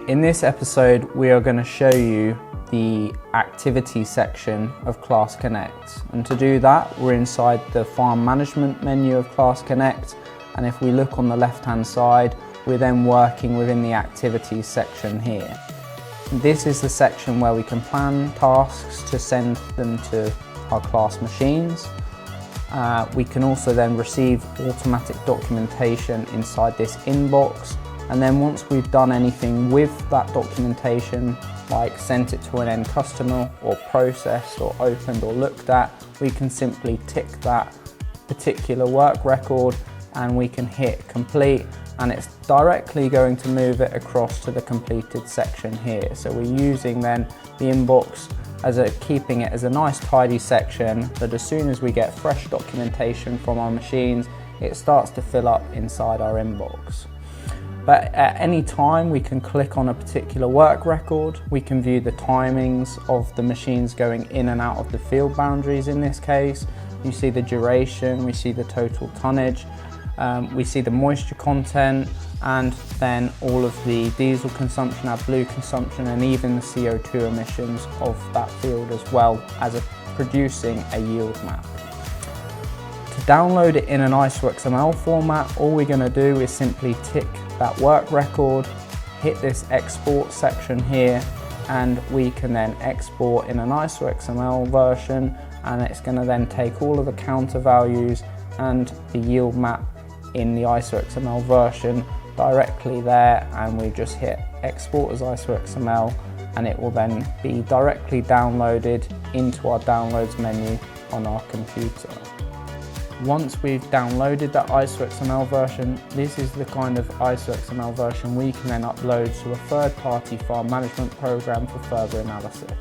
In this episode, we are going to show you the activity section of CLAAS Connect. And to do that, we're inside the file management menu of CLAAS Connect. And if we look on the left-hand side, we're then working within the activities section here. This is the section where we can plan tasks to send them to our CLAAS machines. We can also then receive automatic documentation inside this inbox. And then once we've done anything with that documentation, like sent it to an end customer or processed or opened or looked at, we can simply tick that particular work record and we can hit complete, and it's directly going to move it across to the completed section here. So we're using then the inbox as keeping it as a nice tidy section that as soon as we get fresh documentation from our machines, it starts to fill up inside our inbox. But at any time we can click on a particular work record, we can view the timings of the machines going in and out of the field boundaries in this case. You see the duration, we see the total tonnage, we see the moisture content, and then all of the diesel consumption, our blue consumption, and even the CO2 emissions of that field as well as producing a yield map. To download it in an ISO XML format, all we're going to do is simply tick that work record, hit this export section here, and we can then export in an ISO XML version, and it's going to then take all of the counter values and the yield map in the ISO XML version directly there, and we just hit export as ISO XML, and it will then be directly downloaded into our downloads menu on our computer. Once we've downloaded that ISO XML version, this is the kind of ISO XML version we can then upload to a third-party file management program for further analysis.